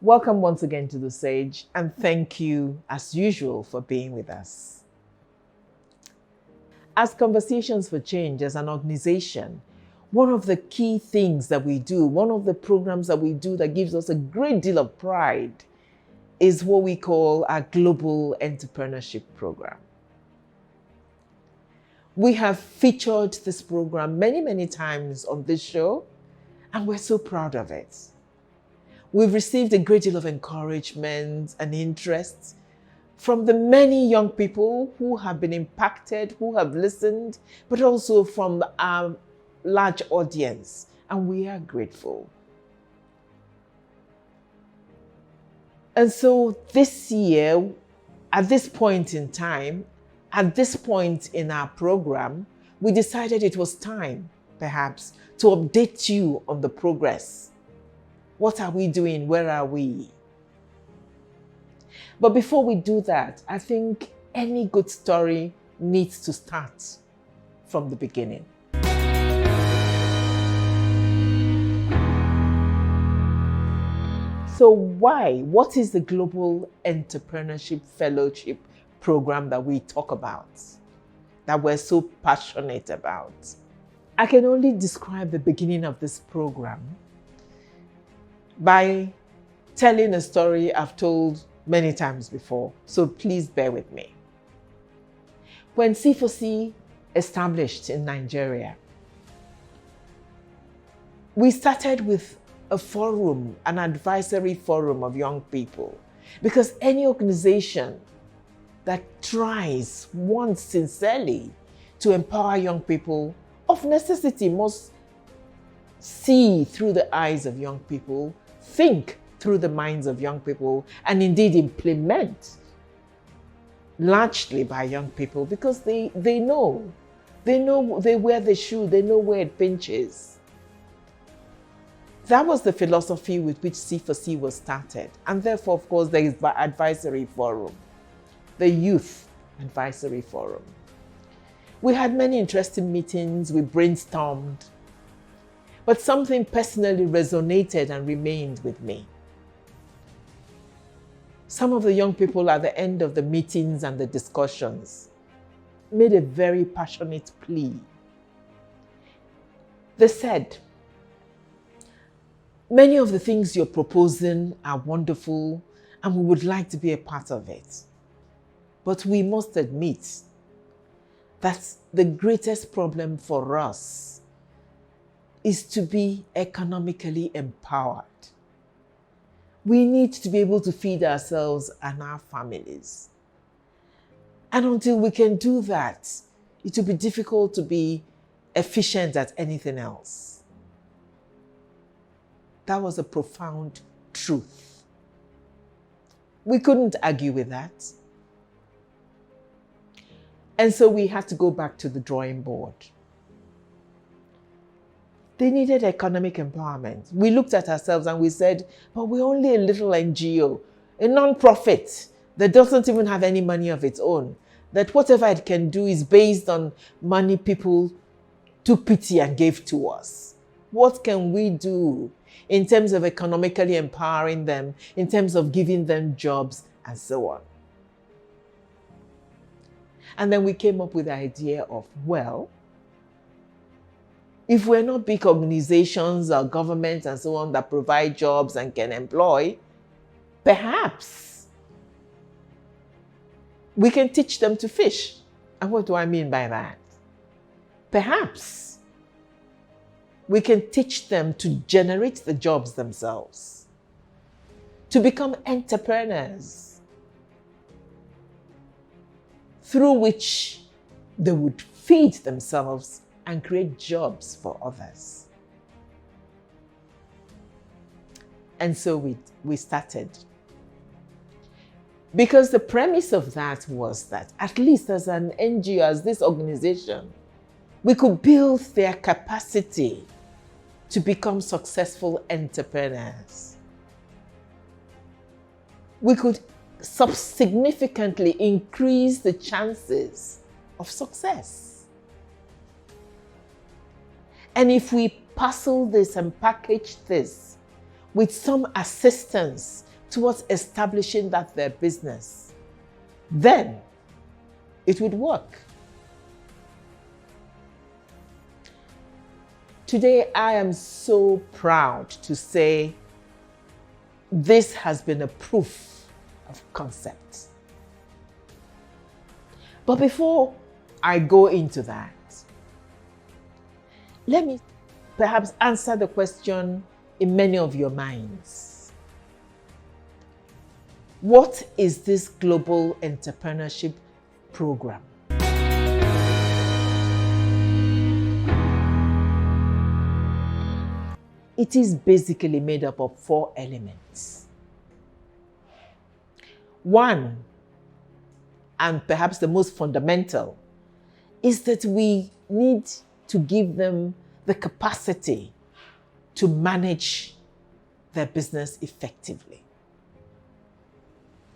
Welcome once again to The Sage, and thank you, as usual, for being with us. As Conversations for Change, as an organization, one of the key things that we do, one of the programs that we do that gives us a great deal of pride is what we call our Global Entrepreneurship Program. We have featured this program many, many times on this show, and we're so proud of it. We've received a great deal of encouragement and interest from the many young people who have been impacted, who have listened, but also from our large audience, and we are grateful. And so this year, at this point in time, at this point in our program, we decided it was time, perhaps, to update you on the progress. What are we doing? Where are we? But before we do that, I think any good story needs to start from the beginning. So why? What is the Global Entrepreneurship Fellowship program that we talk about, that we're so passionate about? I can only describe the beginning of this program by telling a story I've told many times before, so please bear with me. When C4C established in Nigeria, we started with a forum, an advisory forum of young people, because any organization that wants sincerely to empower young people, of necessity must see through the eyes of young people, think through the minds of young people, and indeed implement largely by young people, because they know, they wear the shoe, they know where it pinches. That was the philosophy with which C4C was started. And therefore, of course, there is the advisory forum, the Youth Advisory Forum. We had many interesting meetings, we brainstormed, but something personally resonated and remained with me. Some of the young people at the end of the meetings and the discussions made a very passionate plea. They said, many of the things you're proposing are wonderful and we would like to be a part of it. But we must admit that the greatest problem for us is to be economically empowered. We need to be able to feed ourselves and our families. And until we can do that, it will be difficult to be efficient at anything else. That was a profound truth. We couldn't argue with that. And so we had to go back to the drawing board. They needed economic empowerment. We looked at ourselves and we said, but we're only a little NGO, a non-profit that doesn't even have any money of its own, that whatever it can do is based on money people took pity and gave to us. What can we do in terms of economically empowering them, in terms of giving them jobs, and so on? And then we came up with the idea of, well, if we're not big organizations or governments and so on that provide jobs and can employ, perhaps we can teach them to fish. And what do I mean by that? Perhaps we can teach them to generate the jobs themselves, to become entrepreneurs, through which they would feed themselves and create jobs for others. And so we started. Because the premise of that was that, at least as an NGO, as this organization, we could build their capacity to become successful entrepreneurs. We could significantly increase the chances of success. And if we parcel this and package this with some assistance towards establishing that their business, then it would work. Today, I am so proud to say this has been a proof of concept. But before I go into that, let me perhaps answer the question in many of your minds. What is this global entrepreneurship program? It is basically made up of 4 elements. One, and perhaps the most fundamental, is that we need to give them the capacity to manage their business effectively.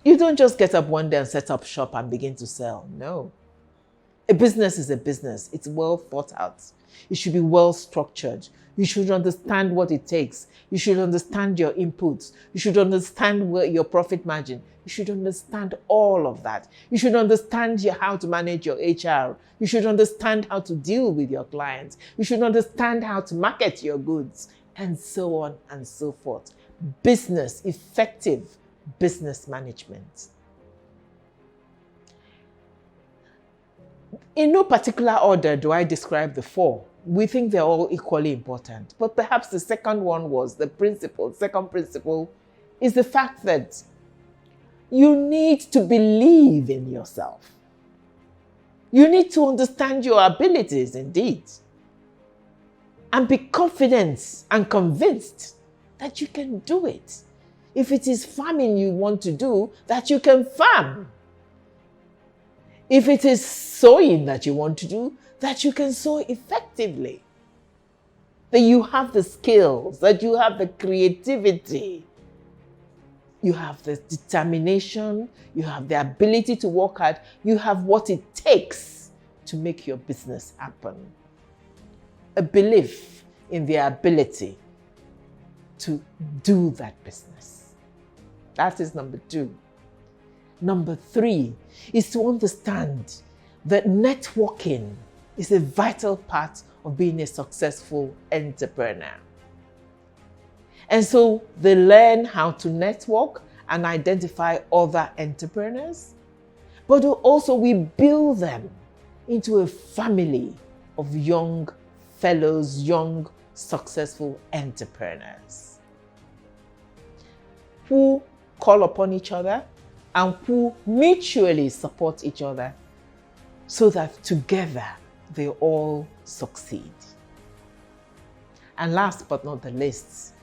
You don't just get up one day and set up shop and begin to sell. No. A business is a business. It's well thought out. It should be well structured. You should understand what it takes. You should understand your inputs. You should understand your profit margin. You should understand all of that. You should understand how to manage your HR. You should understand how to deal with your clients. You should understand how to market your goods, and so on and so forth. Business, effective business management. In no particular order do I describe the 4. We think they're all equally important. But perhaps the second one was the principle. Second principle is the fact that you need to believe in yourself. You need to understand your abilities, indeed, and be confident and convinced that you can do it. If it is farming you want to do, that you can farm. If it is sewing that you want to do, that you can sew effectively. That you have the skills, that you have the creativity, you have the determination, you have the ability to work hard, you have what it takes to make your business happen. A belief in the ability to do that business. That is number 2. Number 3 is to understand that networking is a vital part of being a successful entrepreneur. And so they learn how to network and identify other entrepreneurs, but also we build them into a family of young fellows, young successful entrepreneurs who call upon each other and who mutually support each other so that together they all succeed. And last but not the least,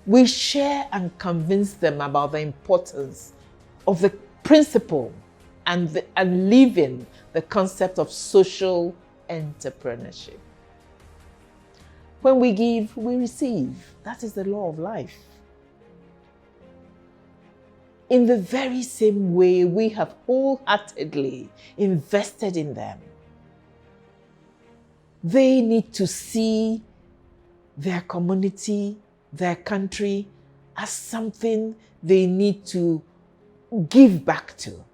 we share and convince them about the importance of the principle and living the concept of social entrepreneurship. When we give, we receive. That is the law of life. In the very same way, we have wholeheartedly invested in them. They need to see their community, their country, as something they need to give back to.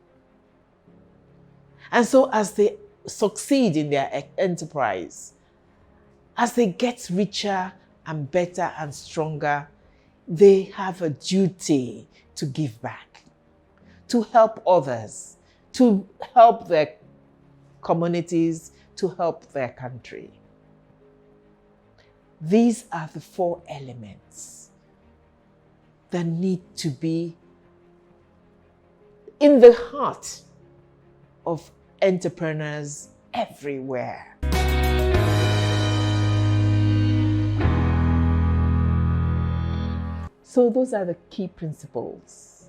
And so as they succeed in their enterprise, as they get richer and better and stronger, they have a duty to give back, to help others, to help their communities, to help their country. These are the 4 elements that need to be in the heart of entrepreneurs everywhere. So those are the key principles.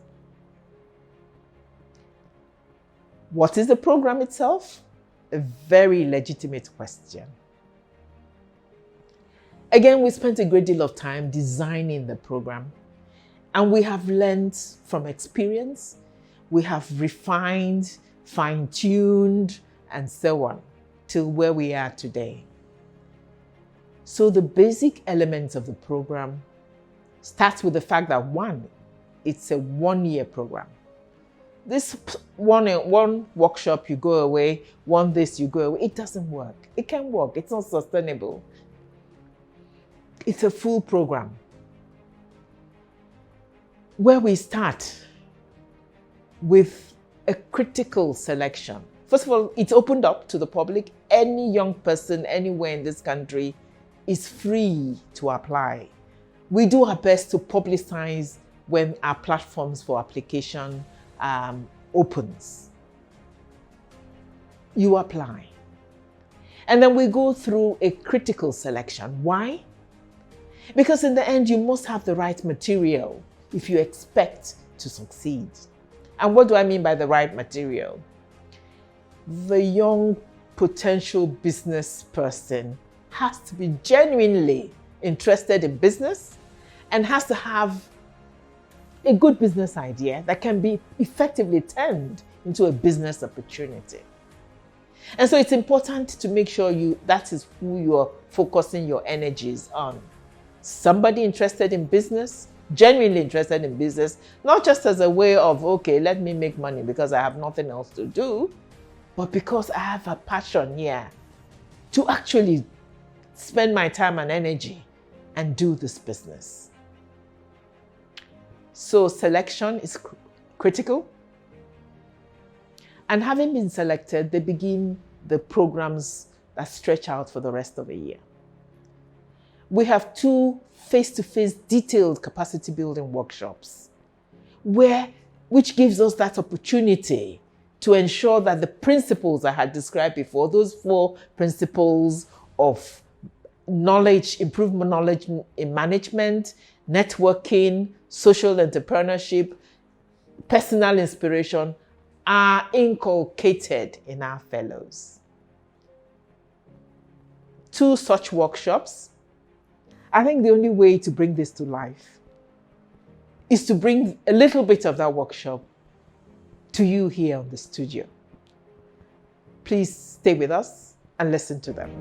What is the program itself? A very legitimate question. Again, we spent a great deal of time designing the program, and we have learned from experience. We have refined, fine-tuned, and so on, till where we are today. So the basic elements of the program starts with the fact that one, it's a 1-year program. This one workshop, you go away, one this, you go away. It doesn't work. It can't work. It's not sustainable. It's a full program where we start with a critical selection. First of all, it's opened up to the public. Any young person anywhere in this country is free to apply. We do our best to publicize when our platforms for application opens. You apply. And then we go through a critical selection. Why? Because in the end, you must have the right material if you expect to succeed. And what do I mean by the right material? The young potential business person has to be genuinely interested in business and has to have a good business idea that can be effectively turned into a business opportunity. And so it's important to make sure that is who you're focusing your energies on. Somebody interested in business, genuinely interested in business, not just as a way of, okay, let me make money because I have nothing else to do, but because I have a passion here to actually spend my time and energy and do this business. So selection is critical. And having been selected, they begin the programs that stretch out for the rest of the year. We have 2 face-to-face detailed capacity building workshops, which gives us that opportunity to ensure that the principles I had described before, those 4 principles of knowledge, improvement knowledge in management, networking, social entrepreneurship, personal inspiration, are inculcated in our fellows. 2 such workshops. I think the only way to bring this to life is to bring a little bit of that workshop to you here on the studio. Please stay with us and listen to them.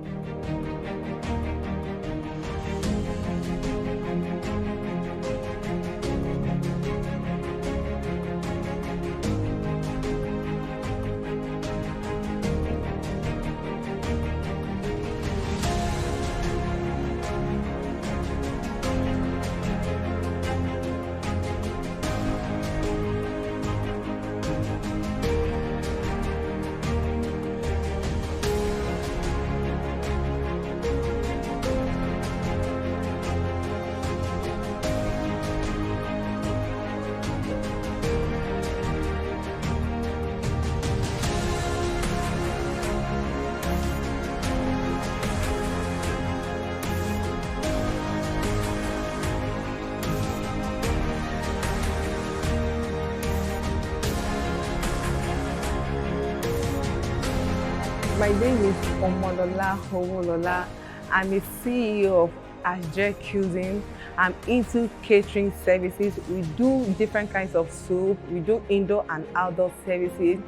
My name is Omolola Owolola. I'm a CEO of Asje Cuisine. I'm into catering services. We do different kinds of soup. We do indoor and outdoor services.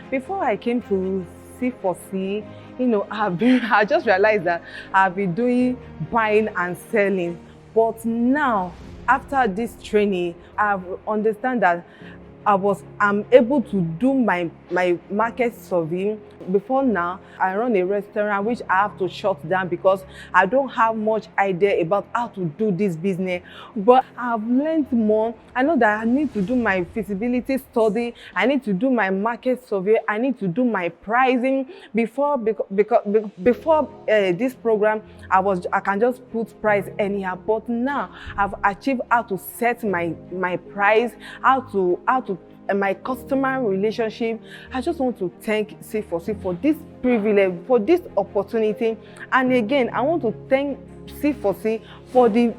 Before I came to C4C, I just realized that I've been doing buying and selling. But now, after this training, I've understand that I'm able to do my market survey. Before now, I run a restaurant which I have to shut down because I don't have much idea about how to do this business. But I've learned more. I know that I need to do my feasibility study. I need to do my market survey. I need to do my pricing before this program. I can just put price anyhow. But now I've achieved how to set my price, how to my customer relationship. I just want to thank C4C for this privilege, for this opportunity. And again, I want to thank C4C for the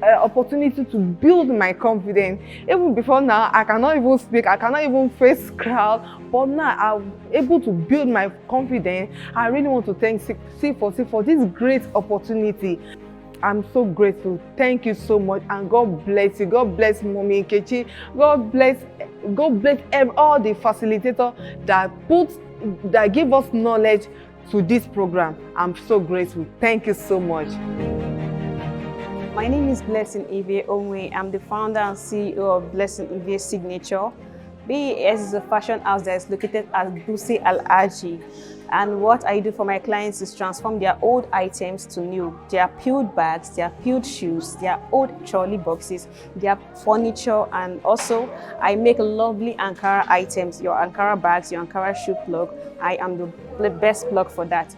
opportunity to build my confidence. Even before now, I cannot even speak, I cannot even face crowd, but now I'm able to build my confidence. I really want to thank C4C for this great opportunity. I'm so grateful. Thank you so much, and God bless you. God bless Mommy Nkechi. God bless all the facilitators that give us knowledge to this program. I'm so grateful. Thank you so much. My name is Blessing Ivy Onwe. I'm the founder and CEO of Blessing Ivy Signature. BES is a fashion house that is located at Busi Al-Aji. And what I do for my clients is transform their old items to new. Their peeled bags, their peeled shoes, their old trolley boxes, their furniture, and also I make lovely Ankara items, your Ankara bags, your Ankara shoe plug. I am the best plug for that.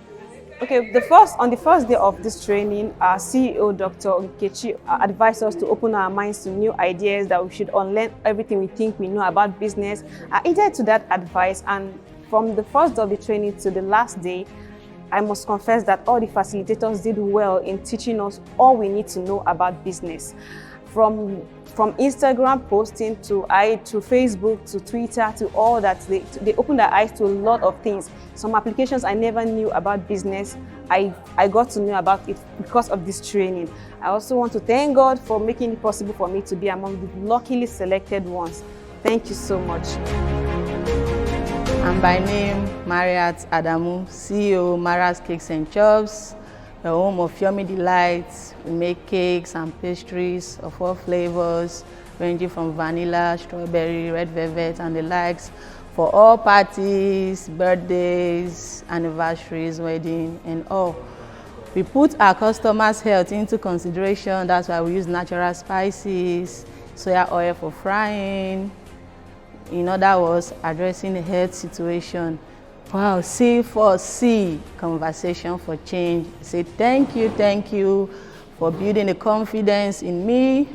Okay, on the first day of this training, our CEO, Dr. Nkechi, advised us to open our minds to new ideas, that we should unlearn everything we think we know about business. I adhered to that advice, and from the first day of the training to the last day, I must confess that all the facilitators did well in teaching us all we need to know about business. From Instagram posting to Facebook to Twitter to all that, they opened their eyes to a lot of things. Some applications I never knew about business, I got to know about it because of this training. I also want to thank God for making it possible for me to be among the luckily selected ones. Thank you so much. I'm by name Mariat Adamu, CEO Mara's Cakes and Chops, the home of Yummy Delights. We make cakes and pastries of all flavors, ranging from vanilla, strawberry, red velvet, and the likes, for all parties, birthdays, anniversaries, wedding, and all. We put our customers' health into consideration. That's why we use natural spices, soya oil for frying. In other words, addressing the health situation. Wow, C4C, conversation for change. Say thank you for building the confidence in me,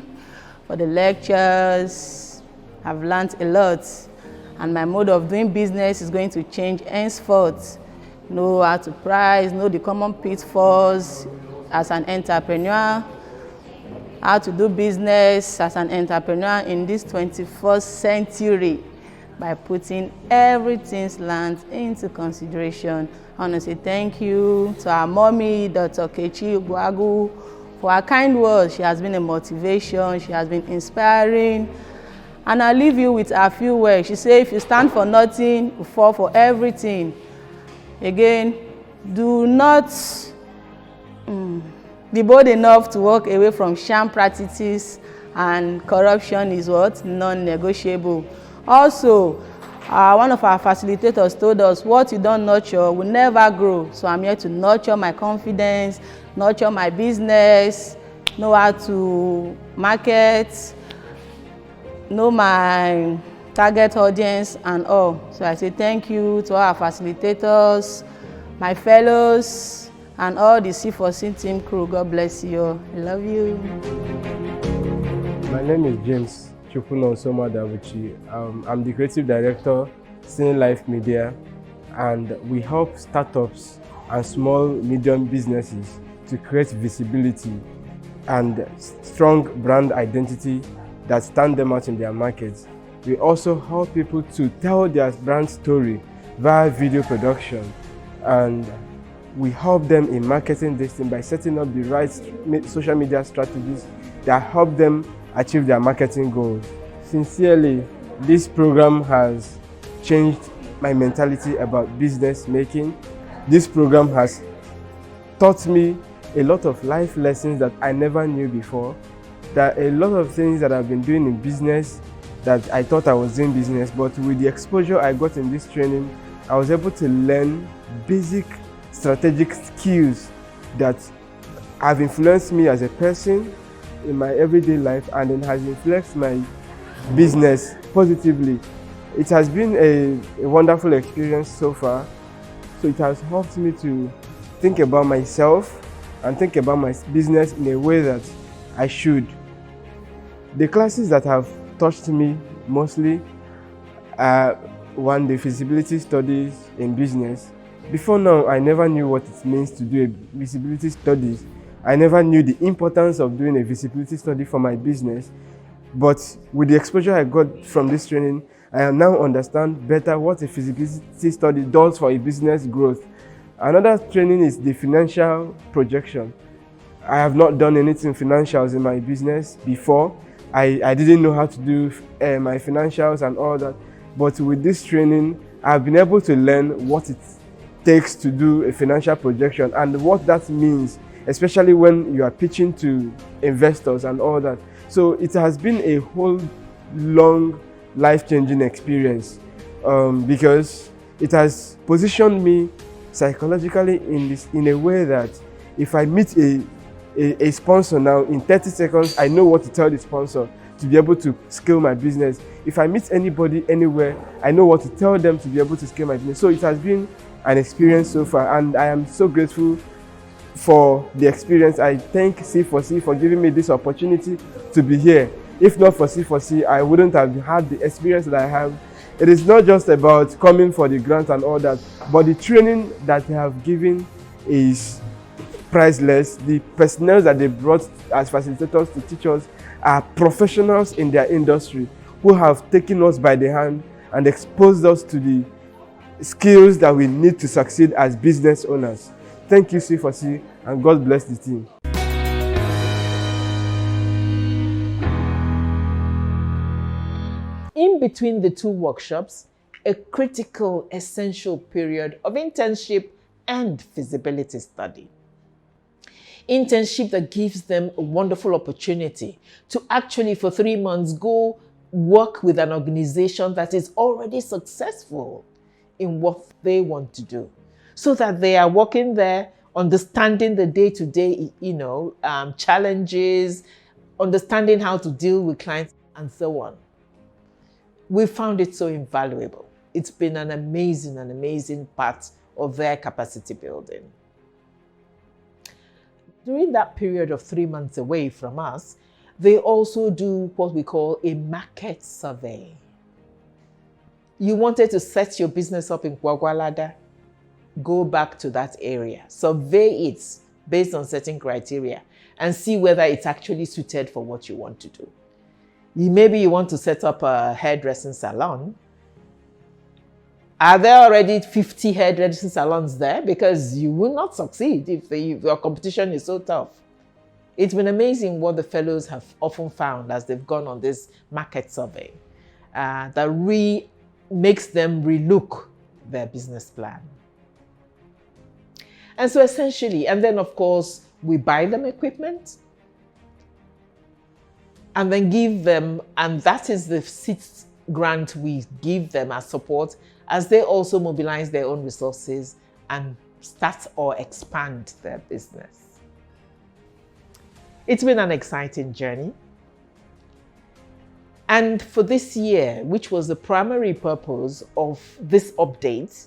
for the lectures. I've learned a lot, and my mode of doing business is going to change henceforth. Know how to price, know the common pitfalls as an entrepreneur, how to do business as an entrepreneur in this 21st century by putting everything's land into consideration. I want to say thank you to our mommy, Dr. Kechi Ugwagu, for her kind words. She has been a motivation, she has been inspiring. And I'll leave you with a few words. She said, if you stand for nothing, you fall for everything. Again, do not be bold enough to walk away from sham practices, and corruption is what? Non-negotiable. Also, one of our facilitators told us, what you don't nurture will never grow. So I'm here to nurture my confidence, nurture my business, know how to market, know my target audience and all. So I say thank you to all our facilitators, my fellows, and all the C4C team crew. God bless you. I love you. My name is James Chupuno Soma Davuchi. I'm the creative director, Sine Life Media, and we help startups and small, medium businesses to create visibility and strong brand identity that stand them out in their markets. We also help people to tell their brand story via video production, and we help them in marketing this thing by setting up the right social media strategies that help them achieve their marketing goals. Sincerely, this program has changed my mentality about business making. This program has taught me a lot of life lessons that I never knew before. There are a lot of things that I've been doing in business that I thought I was doing business, but with the exposure I got in this training, I was able to learn basic strategic skills that have influenced me as a person in my everyday life, and it has influenced my business positively. It has been a wonderful experience so far. So it has helped me to think about myself and think about my business in a way that I should. The classes that have touched me mostly are one, the feasibility studies in business. Before now, I never knew what it means to do a feasibility studies. I never knew the importance of doing a feasibility study for my business. But with the exposure I got from this training, I now understand better what a feasibility study does for a business growth. Another training is the financial projection. I have not done anything financials in my business before. I didn't know how to do my financials and all that. But with this training, I've been able to learn what it takes to do a financial projection and what that means especially when you are pitching to investors and all that. So it has been a whole long life-changing experience because it has positioned me psychologically in a way that if I meet a sponsor now, in 30 seconds, I know what to tell the sponsor to be able to scale my business. If I meet anybody anywhere, I know what to tell them to be able to scale my business. So it has been an experience so far, and I am so grateful for the experience. I thank C4C for giving me this opportunity to be here. If not for C4C, I wouldn't have had the experience that I have. It is not just about coming for the grant and all that, but the training that they have given is priceless. The personnel that they brought as facilitators to teach us are professionals in their industry who have taken us by the hand and exposed us to the skills that we need to succeed as business owners. Thank you, C4C, and God bless the team. In between the two workshops, a critical, essential period of internship and feasibility study. Internship that gives them a wonderful opportunity to actually, for 3 months, go work with an organization that is already successful in what they want to do, so that they are working there, understanding the day-to-day, challenges, understanding how to deal with clients, and so on. We found it so invaluable. It's been an amazing part of their capacity building. During that period of 3 months away from us, they also do what we call a market survey. You wanted to set your business up in Gwagwalada, go back to that area, survey it based on certain criteria, and see whether it's actually suited for what you want to do. Maybe you want to set up a hairdressing salon. Are there already 50 hairdressing salons there? Because you will not succeed if your competition is so tough. It's been amazing what the fellows have often found as they've gone on this market survey that makes them relook their business plan. And so essentially, and then of course, we buy them equipment and then give them, and that is the 6th grant we give them as support as they also mobilize their own resources and start or expand their business. It's been an exciting journey. And for this year, which was the primary purpose of this update,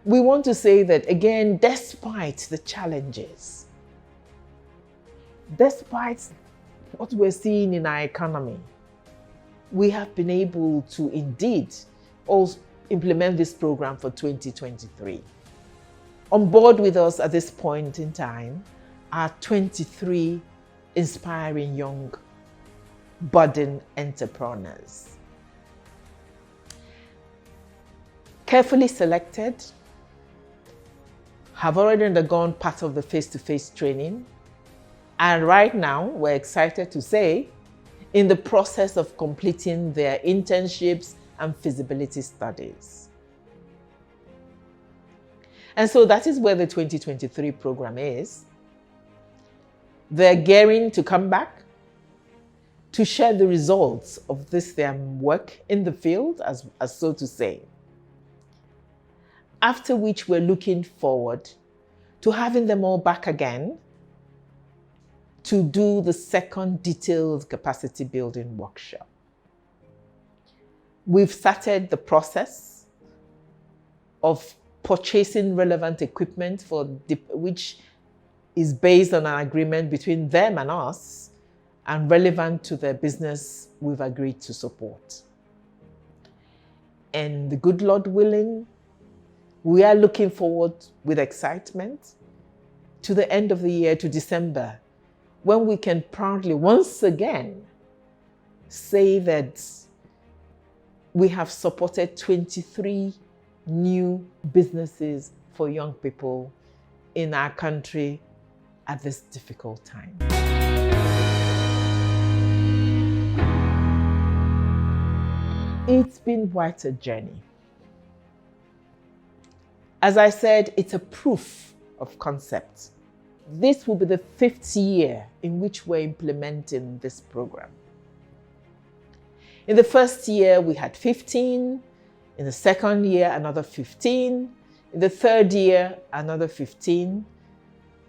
we want to say that again, despite the challenges, despite what we're seeing in our economy, we have been able to indeed also implement this program for 2023. On board with us at this point in time are 23 inspiring young budding entrepreneurs. Carefully selected, have already undergone part of the face-to-face training, and right now we're excited to say in the process of completing their internships and feasibility studies. And so that is where the 2023 program is. They're gearing to come back to share the results of their work in the field, as so to say. After which we're looking forward to having them all back again to do the second detailed capacity building workshop. We've started the process of purchasing relevant equipment which is based on an agreement between them and us and relevant to their business we've agreed to support. And the good Lord willing, we are looking forward with excitement to the end of the year, to December, when we can proudly once again say that we have supported 23 new businesses for young people in our country at this difficult time. It's been quite a journey. As I said, it's a proof of concept. this will be the 5th year in which we're implementing this program. In the first year, we had 15. In the second year, another 15. In the third year, another 15.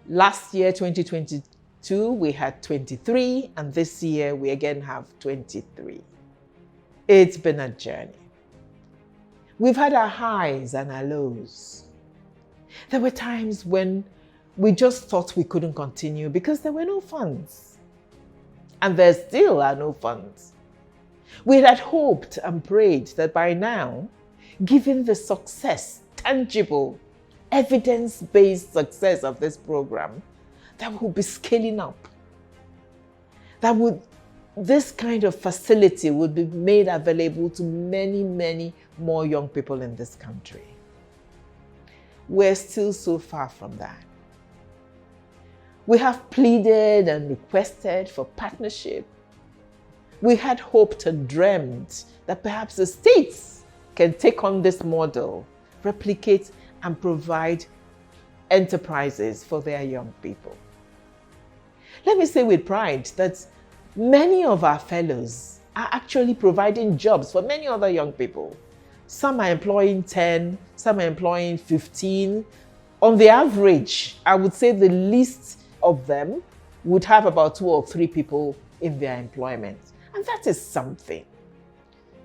Last year, 2022, we had 23. And this year, we again have 23. It's been a journey. We've had our highs and our lows. There were times when we just thought we couldn't continue because there were no funds. And there still are no funds. We had hoped and prayed that by now, given the success, tangible, evidence-based success of this program, that we would be scaling up. This kind of facility would be made available to many, many more young people in this country. We're still so far from that. We have pleaded and requested for partnership. We had hoped and dreamt that perhaps the states can take on this model, replicate and provide enterprises for their young people. Let me say with pride that many of our fellows are actually providing jobs for many other young people. Some are employing 10, some are employing 15. On the average, I would say the least of them would have about 2 or 3 people in their employment. And that is something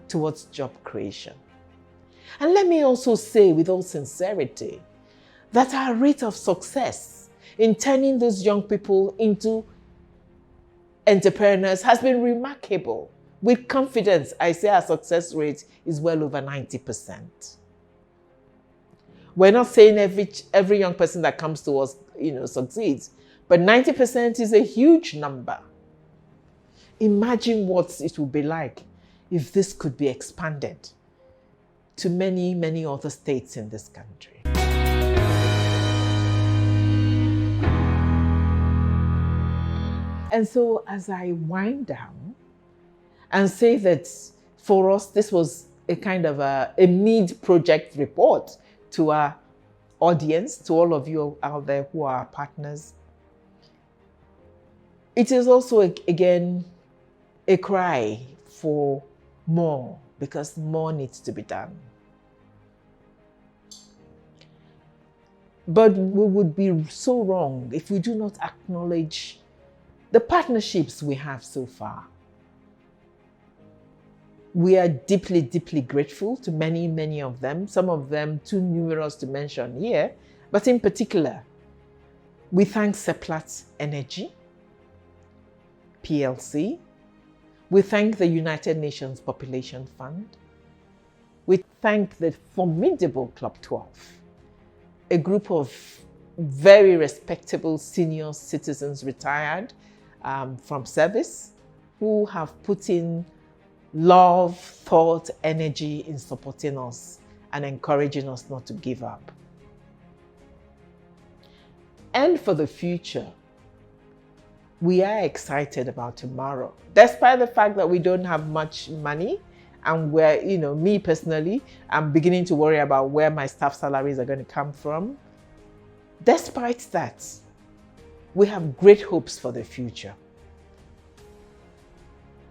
towards job creation. And let me also say with all sincerity that our rate of success in turning those young people into entrepreneurs has been remarkable. With confidence, I say our success rate is well over 90%. We're not saying every young person that comes to us, succeeds, but 90% is a huge number. Imagine what it would be like if this could be expanded to many, many other states in this country. And so as I wind down and say that for us, this was a kind of a mid-project report to our audience, to all of you out there who are partners. It is also, again, a cry for more, because more needs to be done. But we would be so wrong if we do not acknowledge the partnerships we have so far. We are deeply, deeply grateful to many, many of them, some of them too numerous to mention here, but in particular, we thank Seplat Energy, PLC. We thank the United Nations Population Fund. We thank the formidable Club 12, a group of very respectable senior citizens retired from service who have put in love, thought, energy in supporting us and encouraging us not to give up. And for the future, we are excited about tomorrow. Despite the fact that we don't have much money, and where, me personally, I'm beginning to worry about where my staff salaries are going to come from. Despite that, we have great hopes for the future.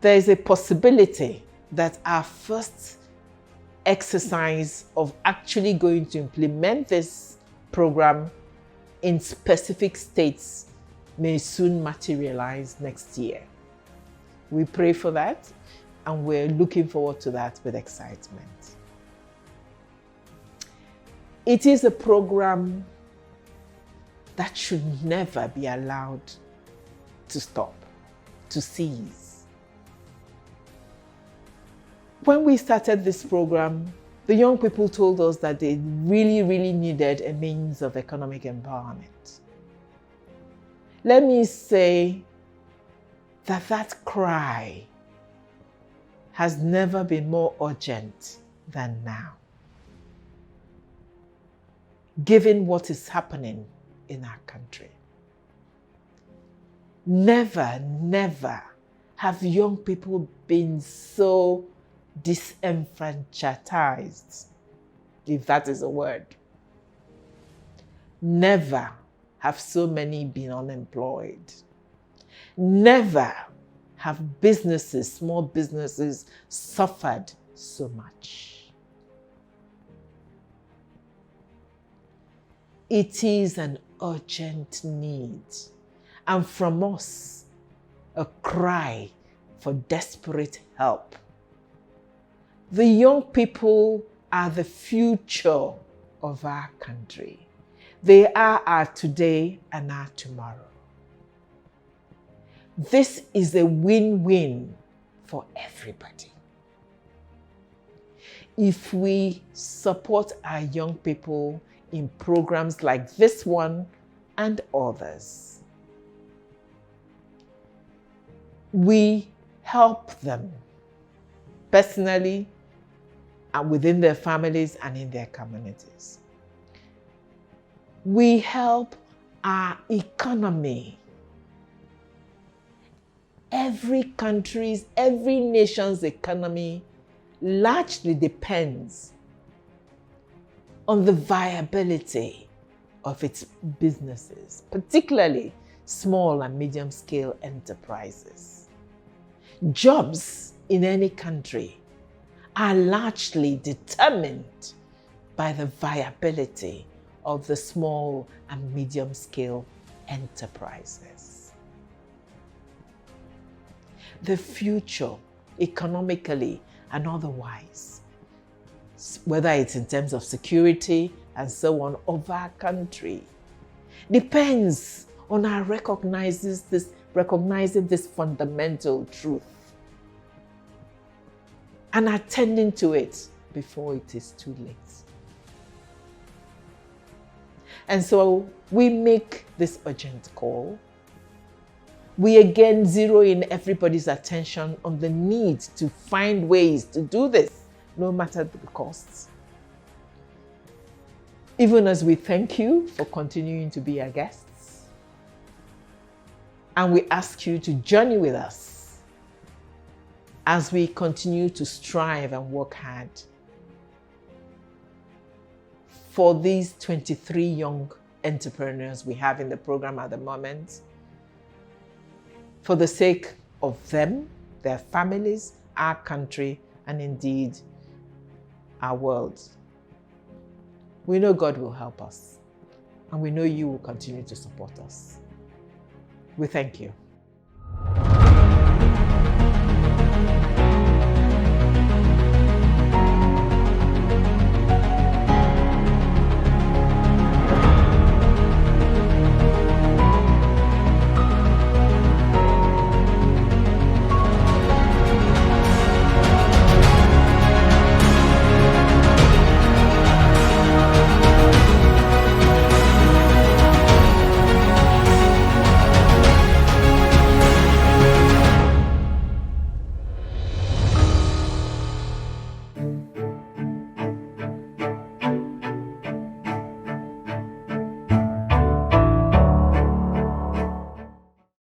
There is a possibility that our first exercise of actually going to implement this program in specific states may soon materialize next year. We pray for that, and we're looking forward to that with excitement. It is a program that should never be allowed to stop, to cease. When we started this program, the young people told us that they really, really needed a means of economic empowerment. Let me say that cry has never been more urgent than now, given what is happening in our country. Never, never have young people been so disenfranchised, if that is a word. Never have so many been unemployed. Never have businesses, small businesses, suffered so much. It is an urgent need, and from us, a cry for desperate help. The young people are the future of our country. They are our today and our tomorrow. This is a win-win for everybody. If we support our young people in programs like this one and others, we help them personally and within their families and in their communities. We help our economy. Every nation's economy largely depends on the viability of its businesses, particularly small and medium-scale enterprises. Jobs in any country are largely determined by the viability of the small and medium-scale enterprises. The future, economically and otherwise, whether it's in terms of security and so on, of our country, depends on our recognizing this fundamental truth and attending to it before it is too late. And so we make this urgent call. We again zero in everybody's attention on the need to find ways to do this, no matter the costs. Even as we thank you for continuing to be our guests, and we ask you to journey with us as we continue to strive and work hard for these 23 young entrepreneurs we have in the program at the moment, for the sake of them, their families, our country, and indeed our world. We know God will help us, and we know you will continue to support us. We thank you.